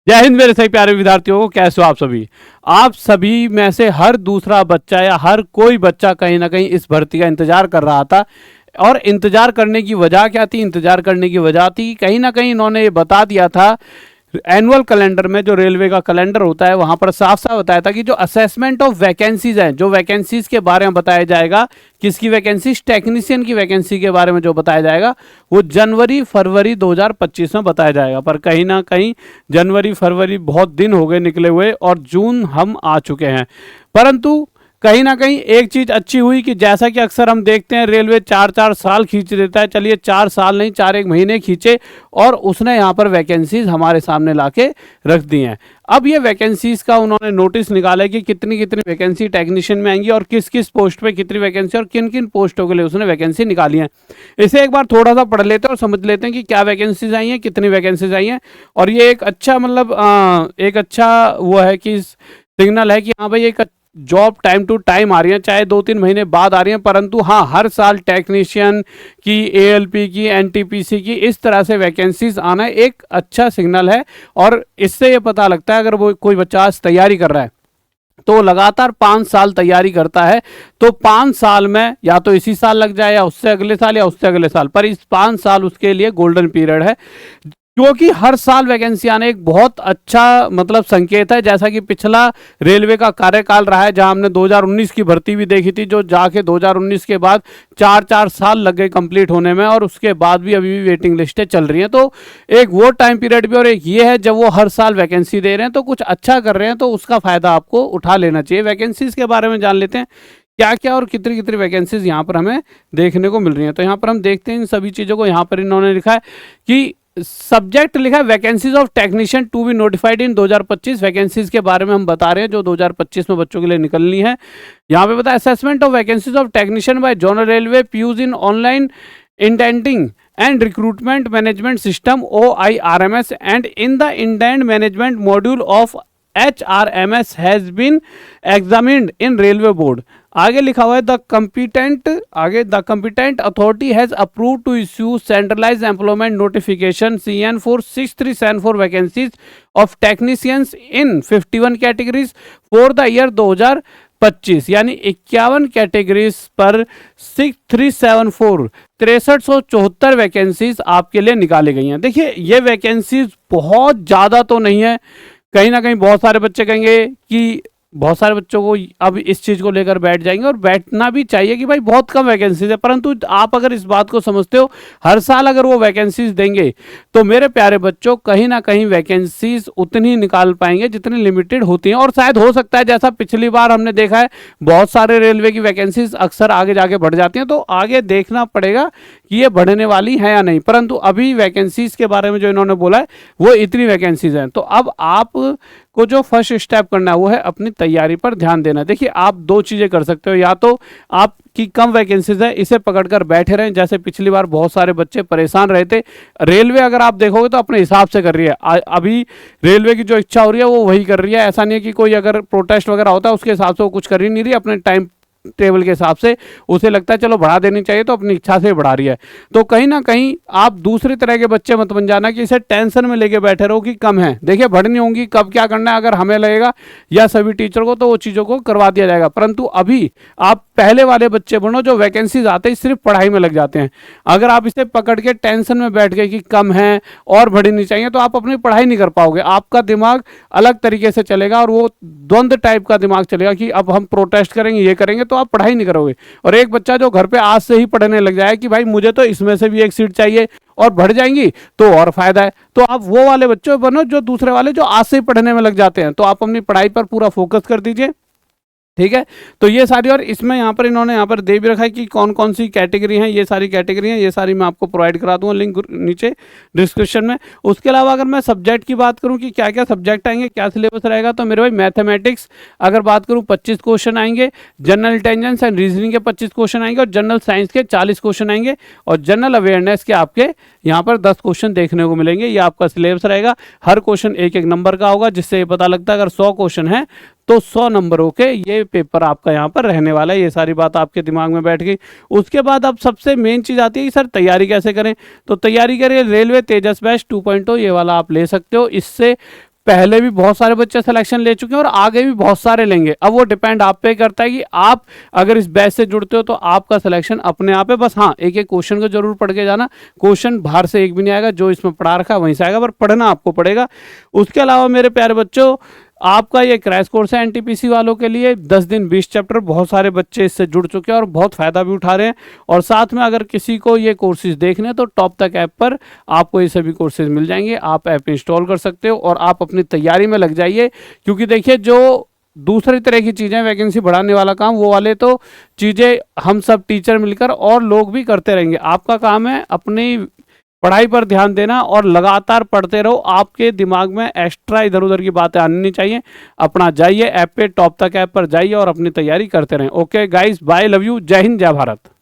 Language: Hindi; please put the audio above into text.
जय हिंद मेरे सभी प्यारे विद्यार्थियों, कैसे हो आप सभी। आप सभी में से हर दूसरा बच्चा या हर कोई बच्चा कहीं ना कहीं इस भर्ती का इंतजार कर रहा था। और इंतजार करने की वजह क्या थी? इंतजार करने की वजह थी कहीं ना कहीं इन्होंने ये बता दिया था एनुअल कैलेंडर में, जो रेलवे का कैलेंडर होता है वहां पर साफ साफ बताया था कि जो असेसमेंट ऑफ वैकेंसीज है, जो वैकेंसीज के बारे में बताया जाएगा, किसकी वैकेंसीज? टेक्नीशियन की वैकेंसी के बारे में जो बताया जाएगा वो जनवरी फरवरी 2025 में बताया जाएगा। पर कहीं ना कहीं जनवरी फरवरी बहुत दिन हो गए निकले हुए और जून हम आ चुके हैं। परंतु कहीं ना कहीं एक चीज अच्छी हुई कि जैसा कि अक्सर हम देखते हैं रेलवे 4-4 साल खींच देता है, चलिए 4 साल नहीं 4 महीने खींचे और उसने यहाँ पर वैकेंसीज हमारे सामने लाके रख दी हैं। अब ये वैकेंसीज का उन्होंने नोटिस निकाला है कि कितनी कितनी वैकेंसी टेक्नीशियन में आएंगी और किस किस पोस्ट पे कितनी वैकेंसी और किन किन पोस्टों के लिए उसने वैकेंसी निकाली है। इसे एक बार थोड़ा सा पढ़ लेते हैं और समझ लेते हैं कि क्या वैकेंसीज आई हैं, कितनी वैकेंसीज आई हैं। और ये एक अच्छा एक अच्छा वो है कि सिग्नल है कि हाँ भाई एक जॉब टाइम टू टाइम आ रही है, चाहे 2-3 महीने बाद आ रही है, परंतु हाँ हर साल टेक्नीशियन की, एएलपी की, एनटीपीसी की, इस तरह से वैकेंसीज आना एक अच्छा सिग्नल है। और इससे ये पता लगता है अगर वो कोई बच्चा आज तैयारी कर रहा है तो लगातार 5 साल तैयारी करता है तो 5 साल में या तो इसी साल लग जाए या उससे अगले साल या उससे अगले साल, पर इस 5 साल उसके लिए गोल्डन पीरियड है। क्योंकि हर साल वैकेंसी आने एक बहुत अच्छा संकेत है। जैसा कि पिछला रेलवे का कार्यकाल रहा है जहां हमने 2019 की भर्ती भी देखी थी, जो जाके 2019 के बाद 4-4 साल लग गए कंप्लीट होने में और उसके बाद भी अभी भी वेटिंग लिस्टें चल रही हैं। तो एक वो टाइम पीरियड भी और एक ये है जब वो हर साल वैकेंसी दे रहे हैं तो कुछ अच्छा कर रहे हैं, तो उसका फायदा आपको उठा लेना चाहिए। वैकेंसीज के बारे में जान लेते हैं क्या क्या और कितनी कितनी वैकेंसीज यहाँ पर हमें देखने को मिल रही हैं। तो यहाँ पर हम देखते हैं इन सभी चीज़ों को। यहाँ पर इन्होंने लिखा है कि सब्जेक्ट लिखा है vacancies of technician to be notified in 2025। Vacancies के बारे में हम बता रहे हैं जो 2025 में बच्चों के लिए निकलनी है। यहाँ पे बताया assessment of vacancies of technician by zonal railway PUs in online indenting and recruitment management system OIRMS and in the indent management module of HRMS has been examined in railway board. आगे लिखा हुआ है the competent authority has approve to issue centralise employment notification CN for 6374 vacancies of technicians in 51 categories for the year 2025। यानी 51 कैटेगरीज पर 6374 6374 वैकेंसीज आपके लिए निकाली गई हैं। देखिए ये वैकेंसीज बहुत ज़्यादा तो नहीं है। कहीं ना कहीं बहुत सारे बच्चे कहेंगे कि बहुत सारे बच्चों को अब इस चीज़ को लेकर बैठ जाएंगे और बैठना भी चाहिए कि भाई बहुत कम वैकेंसीज है, परंतु आप अगर इस बात को समझते हो हर साल अगर वो वैकेंसीज देंगे तो मेरे प्यारे बच्चों कहीं ना कहीं वैकेंसीज उतनी निकाल पाएंगे जितनी लिमिटेड होती हैं। और शायद हो सकता है जैसा पिछली बार हमने देखा है बहुत सारे रेलवे की वैकेंसीज अक्सर आगे जाके बढ़ जाती हैं, तो आगे देखना पड़ेगा कि ये बढ़ने वाली है या नहीं। परंतु अभी वैकेंसीज के बारे में जो इन्होंने बोला है वो इतनी वैकेंसीज हैं। तो अब आप को जो फर्स्ट स्टेप करना है वो है अपनी तैयारी पर ध्यान देना। देखिए आप 2 चीज़ें कर सकते हो, या तो आपकी कम वैकेंसीज है इसे पकड़कर बैठे रहें, जैसे पिछली बार बहुत सारे बच्चे परेशान रहे थे। रेलवे अगर आप देखोगे तो अपने हिसाब से कर रही है, अभी रेलवे की जो इच्छा हो रही है वो वही कर रही है। ऐसा नहीं है कि कोई अगर प्रोटेस्ट वगैरह होता है उसके हिसाब से वो कुछ कर ही नहीं रही, अपने टाइम टेबल के हिसाब से उसे लगता है चलो बढ़ा देनी चाहिए तो अपनी इच्छा से बढ़ा रही है। तो कहीं ना कहीं आप दूसरी तरह के बच्चे मत बन जाना कि इसे टेंशन में लेके बैठे रहो कि कम है। देखिए बढ़नी होंगी, कब क्या करना है अगर हमें लगेगा या सभी टीचर को, तो वो चीज़ों को करवा दिया जाएगा। परंतु अभी आप पहले वाले बच्चे बनो जो वैकेंसीज आते ही सिर्फ पढ़ाई में लग जाते हैं। अगर आप इसे पकड़ के टेंशन में बैठ गए कि कम है और बढ़नी चाहिए तो आप अपनी पढ़ाई नहीं कर पाओगे। आपका दिमाग अलग तरीके से चलेगा और वो द्वंद्व टाइप का दिमाग चलेगा कि अब हम प्रोटेस्ट करेंगे, ये करेंगे, तो आप पढ़ाई नहीं करोगे। और एक बच्चा जो घर पे आज से ही पढ़ने लग जाए कि भाई मुझे तो इसमें से भी एक सीट चाहिए और बढ़ जाएंगी तो और फायदा है, तो आप वो वाले बच्चे बनो जो दूसरे वाले जो आज से ही पढ़ने में लग जाते हैं। तो आप अपनी पढ़ाई पर पूरा फोकस कर दीजिए, ठीक है। तो ये सारी, और इसमें यहाँ पर इन्होंने यहाँ पर दे भी रखा है कि कौन कौन सी कैटेगरी हैं, ये सारी कैटेगरी हैं, ये सारी मैं आपको प्रोवाइड करा दूंगा लिंक नीचे डिस्क्रिप्शन में। उसके अलावा अगर मैं सब्जेक्ट की बात करूँ कि क्या क्या सब्जेक्ट आएंगे, क्या सिलेबस रहेगा, तो मेरे भाई मैथमेटिक्स अगर बात करूँ 25 क्वेश्चन आएंगे, जनरल इंटेलिजेंस एंड रीजनिंग के 25 क्वेश्चन आएंगे और जनरल साइंस के 40 क्वेश्चन आएंगे और जनरल अवेयरनेस के आपके यहाँ पर 10 क्वेश्चन देखने को मिलेंगे। ये आपका सिलेबस रहेगा। हर क्वेश्चन 1-1 नंबर का होगा, जिससे ये पता लगता है अगर 100 क्वेश्चन है तो 100 नंबरों के ये पेपर आपका यहाँ पर रहने वाला है। ये सारी बात आपके दिमाग में बैठ गई। उसके बाद अब सबसे मेन चीज़ आती है कि सर तैयारी कैसे करें। तो तैयारी करिए रेलवे तेजस बैच 2.0, ये वाला आप ले सकते हो। इससे पहले भी बहुत सारे बच्चे सिलेक्शन ले चुके हैं और आगे भी बहुत सारे लेंगे। अब वो डिपेंड आप पे करता है कि आप अगर इस बैच से जुड़ते हो तो आपका सिलेक्शन अपने आप है। बस हाँ, एक एक क्वेश्चन को जरूर पढ़ के जाना, क्वेश्चन बाहर से एक भी नहीं आएगा, जो इसमें पढ़ा रखा है वहीं से आएगा, पर पढ़ना आपको पड़ेगा। उसके अलावा मेरे प्यारे बच्चों, आपका ये क्रैश कोर्स है एनटीपीसी वालों के लिए, 10 दिन 20 चैप्टर, बहुत सारे बच्चे इससे जुड़ चुके हैं और बहुत फ़ायदा भी उठा रहे हैं। और साथ में अगर किसी को ये कोर्सेज देखने हैं तो टॉप तक ऐप पर आपको ये सभी कोर्सेज मिल जाएंगे, आप ऐप इंस्टॉल कर सकते हो और आप अपनी तैयारी में लग जाइए। क्योंकि देखिए, जो दूसरी तरह की चीज़ें, वैकेंसी बढ़ाने वाला काम, वो वाले तो चीज़ें हम सब टीचर मिलकर और लोग भी करते रहेंगे। आपका काम है अपनी पढ़ाई पर ध्यान देना और लगातार पढ़ते रहो। आपके दिमाग में एक्स्ट्रा इधर उधर की बातें आनी नहीं चाहिए। अपना जाइए ऐप पे, टॉप तक ऐप पर जाइए और अपनी तैयारी करते रहें। Okay guys, bye, love you, जय हिंद, जय भारत।